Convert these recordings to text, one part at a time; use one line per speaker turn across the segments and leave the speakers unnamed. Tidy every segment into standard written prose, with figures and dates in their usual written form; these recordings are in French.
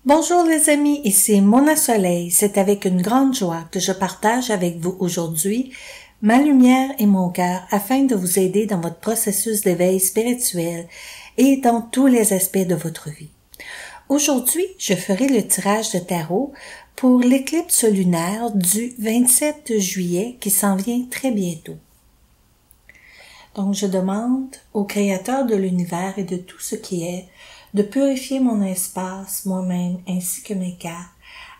Bonjour les amis, ici Mona Soleil. C'est avec une grande joie que je partage avec vous aujourd'hui ma lumière et mon cœur afin de vous aider dans votre processus d'éveil spirituel et dans tous les aspects de votre vie. Aujourd'hui, je ferai le tirage de tarot pour l'éclipse lunaire du 27 juillet qui s'en vient très bientôt. Donc, je demande au Créateur de l'univers et de tout ce qui est de purifier mon espace, moi-même, ainsi que mes cartes,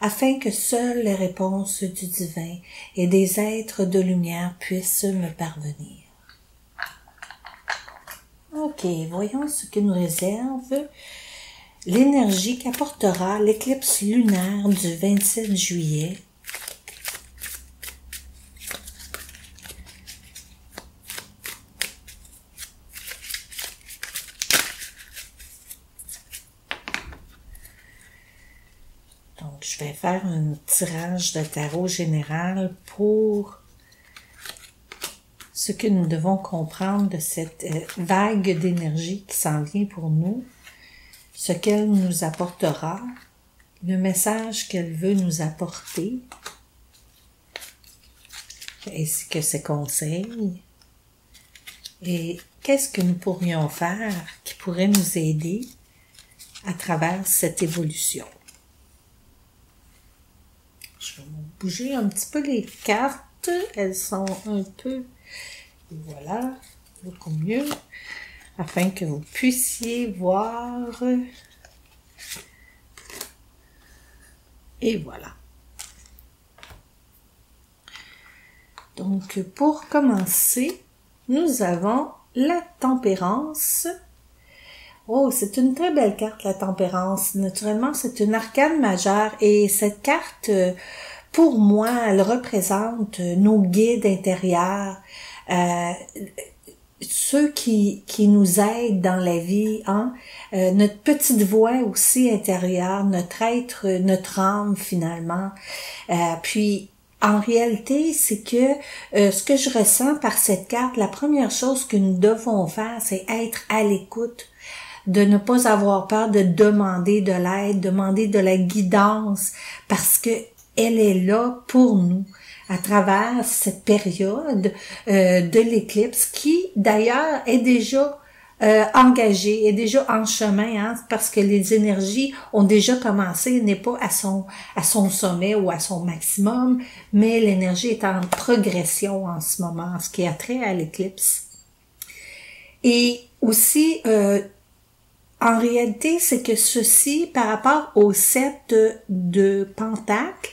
afin que seules les réponses du divin et des êtres de lumière puissent me parvenir. Ok, voyons ce que nous réserve l'énergie qu'apportera l'éclipse lunaire du 27 juillet. Donc, je vais faire un tirage de tarot général pour ce que nous devons comprendre de cette vague d'énergie qui s'en vient pour nous, ce qu'elle nous apportera, le message qu'elle veut nous apporter, ainsi que ses conseils, et qu'est-ce que nous pourrions faire qui pourrait nous aider à travers cette évolution. Je vais bouger un petit peu les cartes. Elles sont un peu, voilà, beaucoup mieux, afin que vous puissiez voir. Et voilà. Donc, pour commencer, nous avons la tempérance. Oh, c'est une très belle carte, la tempérance. Naturellement, c'est une arcane majeure et cette carte, pour moi, elle représente nos guides intérieurs, ceux qui nous aident dans la vie, hein? Notre petite voix aussi intérieure, notre être, notre âme finalement. Puis, en réalité, c'est que ce que je ressens par cette carte, la première chose que nous devons faire, c'est être à l'écoute, de ne pas avoir peur de demander de l'aide, demander de la guidance, parce que elle est là pour nous à travers cette période de l'éclipse qui, d'ailleurs, est déjà engagée, est déjà en chemin, hein, parce que les énergies ont déjà commencé, n'est pas à son sommet ou à son maximum, mais l'énergie est en progression en ce moment, ce qui a trait à l'éclipse. Et aussi, en réalité, c'est que ceci, par rapport au 7 de Pentacle,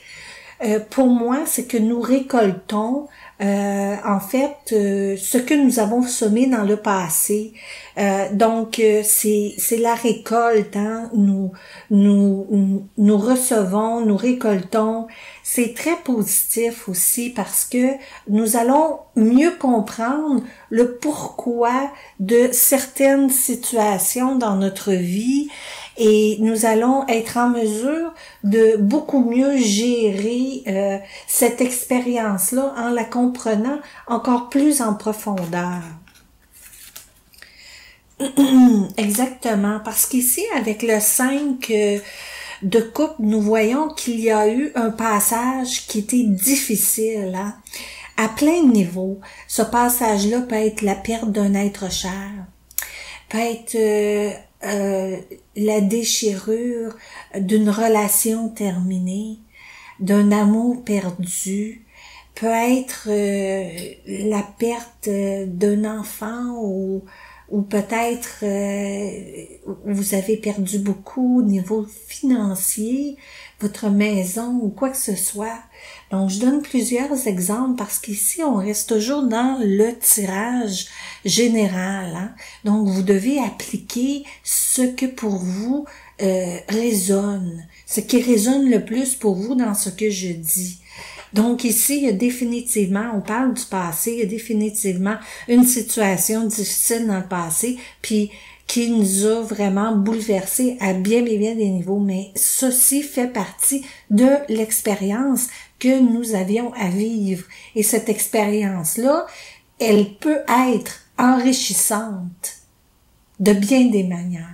pour moi, c'est que nous récoltons en fait ce que nous avons semé dans le passé. Donc c'est la récolte, hein? Nous recevons, nous récoltons. C'est très positif aussi parce que nous allons mieux comprendre le pourquoi de certaines situations dans notre vie et nous allons être en mesure de beaucoup mieux gérer cette expérience-là en la comprenant encore plus en profondeur. Exactement, parce qu'ici, avec le 5 de coupe, nous voyons qu'il y a eu un passage qui était difficile, hein, à plein de niveaux. Ce passage-là peut être la perte d'un être cher, peut être la déchirure d'une relation terminée, d'un amour perdu, peut être la perte d'un enfant ou peut-être vous avez perdu beaucoup au niveau financier, votre maison ou quoi que ce soit. Donc, je donne plusieurs exemples parce qu'ici, on reste toujours dans le tirage général, hein? Donc, vous devez appliquer ce que pour vous résonne, ce qui résonne le plus pour vous dans ce que je dis. Donc ici, il y a définitivement, on parle du passé, il y a définitivement une situation difficile dans le passé, puis qui nous a vraiment bouleversés à bien des niveaux, mais ceci fait partie de l'expérience que nous avions à vivre. Et cette expérience-là, elle peut être enrichissante de bien des manières.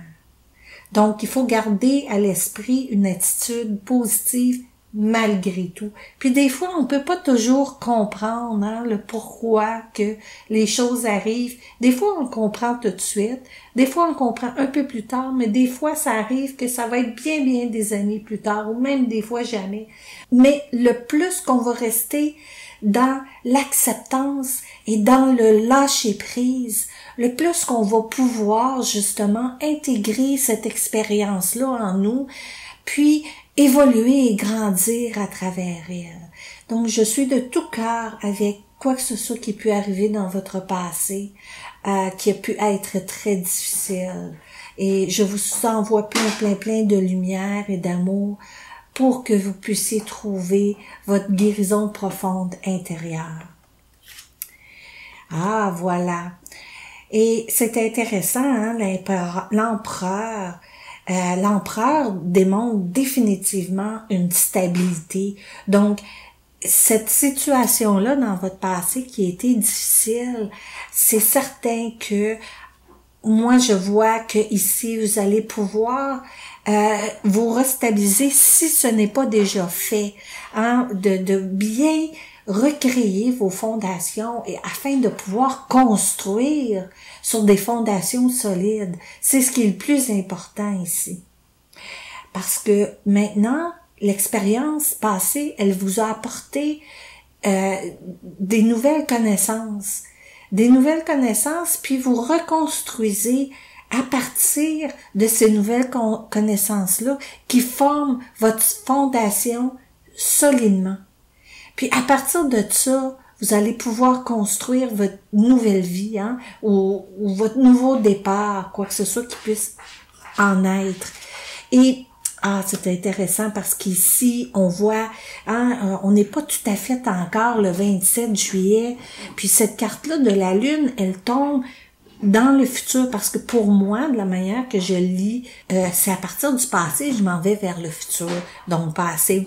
Donc, il faut garder à l'esprit une attitude positive malgré tout. Puis des fois, on peut pas toujours comprendre le pourquoi que les choses arrivent. Des fois, on comprend tout de suite. Des fois, on comprend un peu plus tard, mais des fois, ça arrive que ça va être bien, bien des années plus tard, ou même des fois jamais. Mais le plus qu'on va rester dans l'acceptance et dans le lâcher-prise, le plus qu'on va pouvoir justement intégrer cette expérience-là en nous, puis évoluer et grandir à travers elle. Donc, je suis de tout cœur avec quoi que ce soit qui peut arriver dans votre passé, qui a pu être très difficile. Et je vous envoie plein de lumière et d'amour pour que vous puissiez trouver votre guérison profonde intérieure. Ah, voilà. Et c'est intéressant, l'empereur. L'empereur démontre définitivement une stabilité. Donc, cette situation-là dans votre passé qui a été difficile, c'est certain que moi, je vois que ici, vous allez pouvoir vous restabiliser si ce n'est pas déjà fait, de bien recréer vos fondations et afin de pouvoir construire sur des fondations solides. C'est ce qui est le plus important ici. Parce que maintenant, l'expérience passée, elle vous a apporté des nouvelles connaissances. Puis vous reconstruisez à partir de ces nouvelles connaissances-là qui forment votre fondation solidement. Puis à partir de ça, vous allez pouvoir construire votre nouvelle vie, ou votre nouveau départ, quoi que ce soit qui puisse en être. Et c'est intéressant parce qu'ici, on voit, on n'est pas tout à fait encore le 27 juillet, puis cette carte-là de la Lune, elle tombe dans le futur, parce que pour moi, de la manière que je lis, c'est à partir du passé, je m'en vais vers le futur. Donc, passé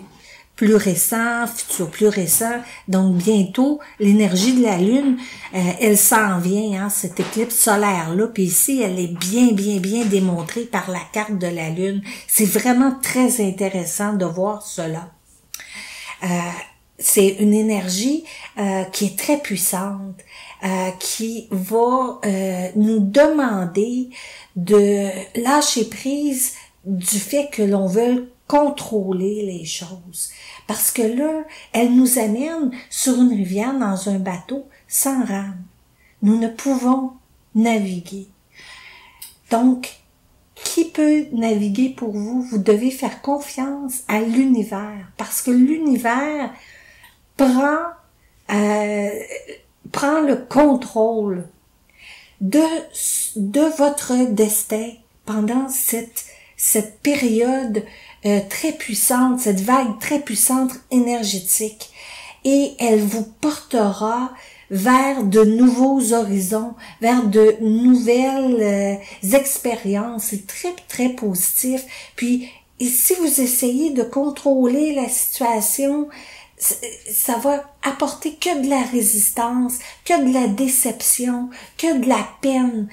plus récent, futur plus récent. Donc, bientôt, l'énergie de la Lune, elle s'en vient, cette éclipse solaire-là. Puis ici, elle est bien démontrée par la carte de la Lune. C'est vraiment très intéressant de voir cela. C'est une énergie qui est très puissante, qui va nous demander de lâcher prise du fait que l'on veut contrôler les choses. Parce que là, elle nous amène sur une rivière dans un bateau sans rame. Nous ne pouvons naviguer. Donc, qui peut naviguer pour vous? Vous devez faire confiance à l'univers. Parce que l'univers prend le contrôle de votre destin pendant cette période très puissante, cette vague très puissante énergétique. Et elle vous portera vers de nouveaux horizons, vers de nouvelles expériences. C'est très positif. Puis, et si vous essayez de contrôler la situation, ça va apporter que de la résistance, que de la déception, que de la peine.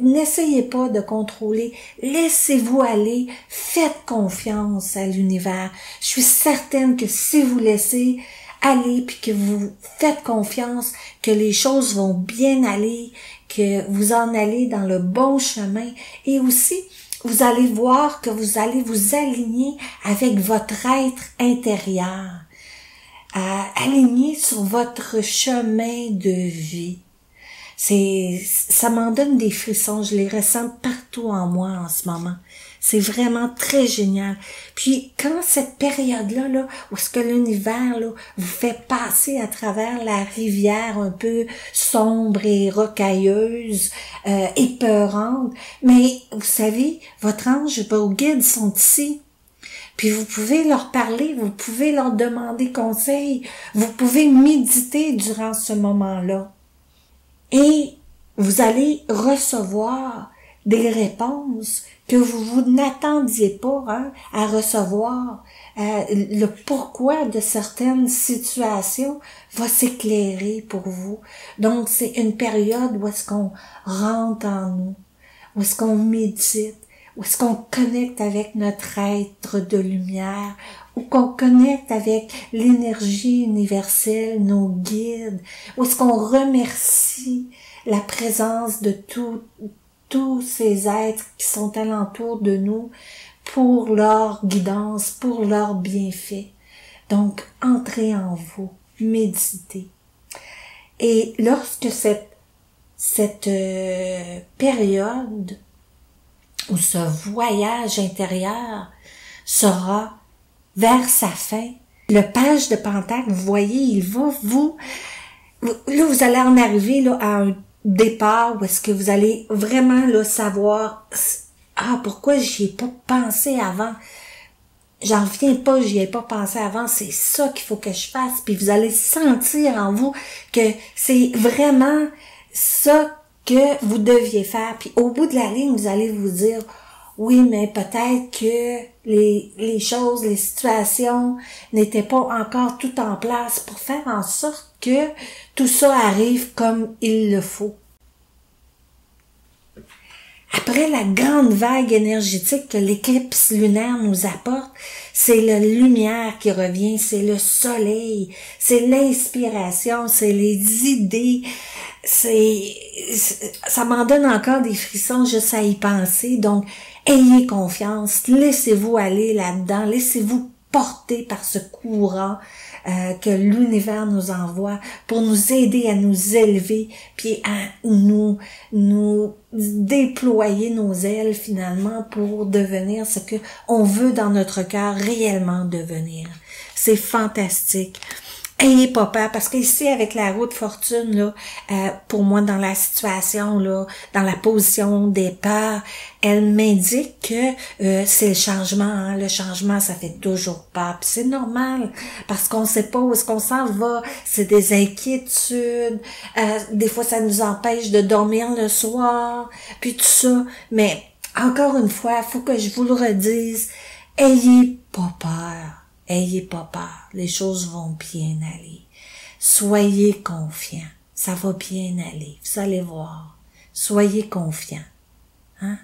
N'essayez pas de contrôler, laissez-vous aller, faites confiance à l'univers. Je suis certaine que si vous laissez aller puis que vous faites confiance, que les choses vont bien aller, que vous en allez dans le bon chemin, et aussi vous allez voir que vous allez vous aligner avec votre être intérieur, aligné sur votre chemin de vie. Ça m'en donne des frissons, je les ressens partout en moi en ce moment. C'est vraiment très génial. Puis quand cette période-là, où est-ce que l'univers vous fait passer à travers la rivière un peu sombre et rocailleuse, épeurante, mais vous savez, votre ange, vos guides sont ici. Puis vous pouvez leur parler, vous pouvez leur demander conseil, vous pouvez méditer durant ce moment-là. Et vous allez recevoir des réponses que vous n'attendiez pas à recevoir. Le pourquoi de certaines situations va s'éclairer pour vous. Donc, c'est une période où est-ce qu'on rentre en nous, où est-ce qu'on médite, où est-ce qu'on connecte avec notre être de lumière, ou qu'on connecte avec l'énergie universelle, nos guides, où est-ce qu'on remercie la présence de tous ces êtres qui sont alentour de nous pour leur guidance, pour leur bienfait. Donc, entrez en vous, méditez. Et lorsque cette période ou ce voyage intérieur sera vers sa fin, le page de Pentacle, vous voyez, il va là, vous allez en arriver là, à un départ où est-ce que vous allez vraiment là, savoir, pourquoi j'y ai pas pensé avant? J'en reviens pas, j'y ai pas pensé avant, c'est ça qu'il faut que je fasse, puis vous allez sentir en vous que c'est vraiment ça que vous deviez faire, puis au bout de la ligne, vous allez vous dire, oui, mais peut-être que les choses, les situations n'étaient pas encore tout en place pour faire en sorte que tout ça arrive comme il le faut. Après la grande vague énergétique que l'éclipse lunaire nous apporte, c'est la lumière qui revient, c'est le soleil, c'est l'inspiration, c'est les idées, ça m'en donne encore des frissons juste à y penser. Donc, ayez confiance, laissez-vous aller là-dedans, laissez-vous porter par ce courant que l'univers nous envoie pour nous aider à nous élever puis à nous déployer nos ailes finalement pour devenir ce que on veut dans notre cœur réellement devenir. C'est fantastique. Ayez pas peur, parce qu'ici, avec la roue de fortune, là, pour moi, dans la situation, là, dans la position des peurs, elle m'indique que c'est le changement. Hein. Le changement, ça fait toujours peur. Puis c'est normal, parce qu'on sait pas où est-ce qu'on s'en va. C'est des inquiétudes. Des fois, ça nous empêche de dormir le soir, puis tout ça. Mais, encore une fois, faut que je vous le redise, ayez pas peur. Ayez pas peur, les choses vont bien aller. Soyez confiants, ça va bien aller, vous allez voir. Soyez confiants. Hein?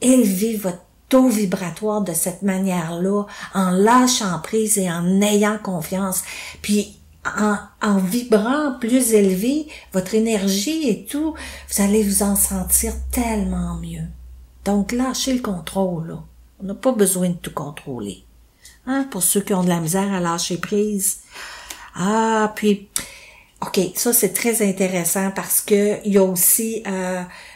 Élevez votre taux vibratoire de cette manière-là, en lâchant prise et en ayant confiance. Puis, en vibrant plus élevé, votre énergie et tout, vous allez vous en sentir tellement mieux. Donc, lâchez le contrôle, là. On n'a pas besoin de tout contrôler. Hein, pour ceux qui ont de la misère à lâcher prise. Puis, OK, ça c'est très intéressant parce que il y a aussi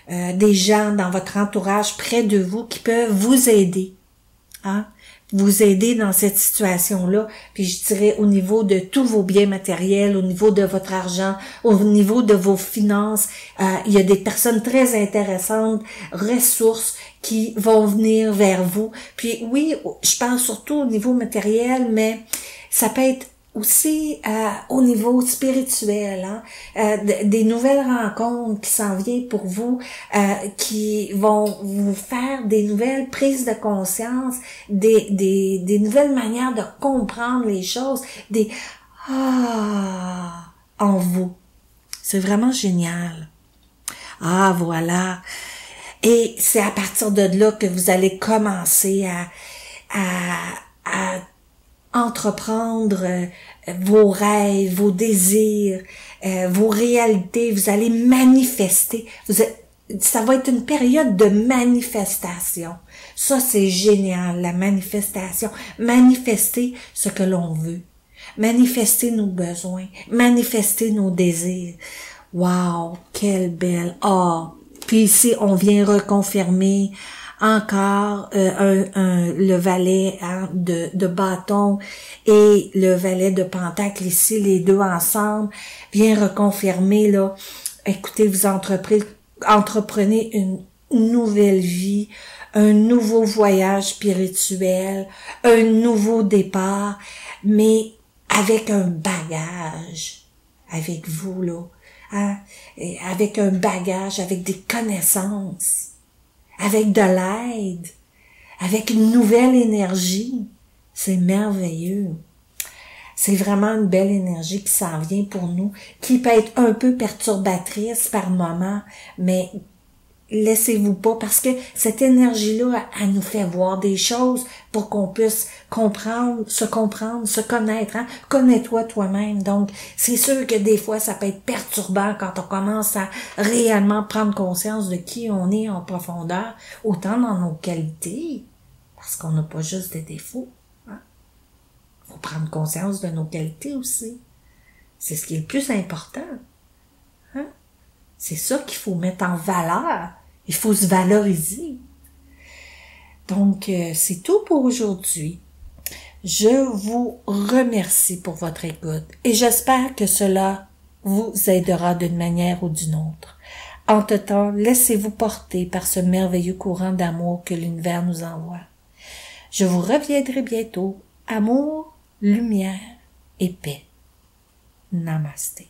des gens dans votre entourage près de vous qui peuvent vous aider. Hein? Vous aider dans cette situation-là, puis je dirais au niveau de tous vos biens matériels, au niveau de votre argent, au niveau de vos finances, il y a des personnes très intéressantes, ressources, qui vont venir vers vous. Puis oui, je parle surtout au niveau matériel, mais ça peut être aussi au niveau spirituel, hein, des nouvelles rencontres qui s'en viennent pour vous, qui vont vous faire des nouvelles prises de conscience, des nouvelles manières de comprendre les choses, en vous. C'est vraiment génial. Voilà. Et c'est à partir de là que vous allez commencer à entreprendre vos rêves, vos désirs, vos réalités. Vous allez manifester. Ça va être une période de manifestation. Ça, c'est génial, la manifestation. Manifester ce que l'on veut. Manifester nos besoins. Manifester nos désirs. Wow, quelle belle... Puis ici, on vient reconfirmer encore le valet de bâton et le valet de pentacle ici, les deux ensemble, vient reconfirmer là. Écoutez, vous entreprenez une nouvelle vie, un nouveau voyage spirituel, un nouveau départ, mais avec un bagage avec vous là. Hein, avec un bagage, avec des connaissances, avec de l'aide, avec une nouvelle énergie. C'est merveilleux. C'est vraiment une belle énergie qui s'en vient pour nous, qui peut être un peu perturbatrice par moment, mais laissez-vous pas, parce que cette énergie-là, elle nous fait voir des choses pour qu'on puisse comprendre, se connaître. Hein? Connais-toi toi-même. Donc, c'est sûr que des fois, ça peut être perturbant quand on commence à réellement prendre conscience de qui on est en profondeur, autant dans nos qualités, parce qu'on n'a pas juste des défauts. Hein? Faut prendre conscience de nos qualités aussi. C'est ce qui est le plus important. Hein? C'est ça qu'il faut mettre en valeur. Il faut se valoriser. Donc, c'est tout pour aujourd'hui. Je vous remercie pour votre écoute et j'espère que cela vous aidera d'une manière ou d'une autre. Entre-temps, laissez-vous porter par ce merveilleux courant d'amour que l'univers nous envoie. Je vous reviendrai bientôt. Amour, lumière et paix. Namasté.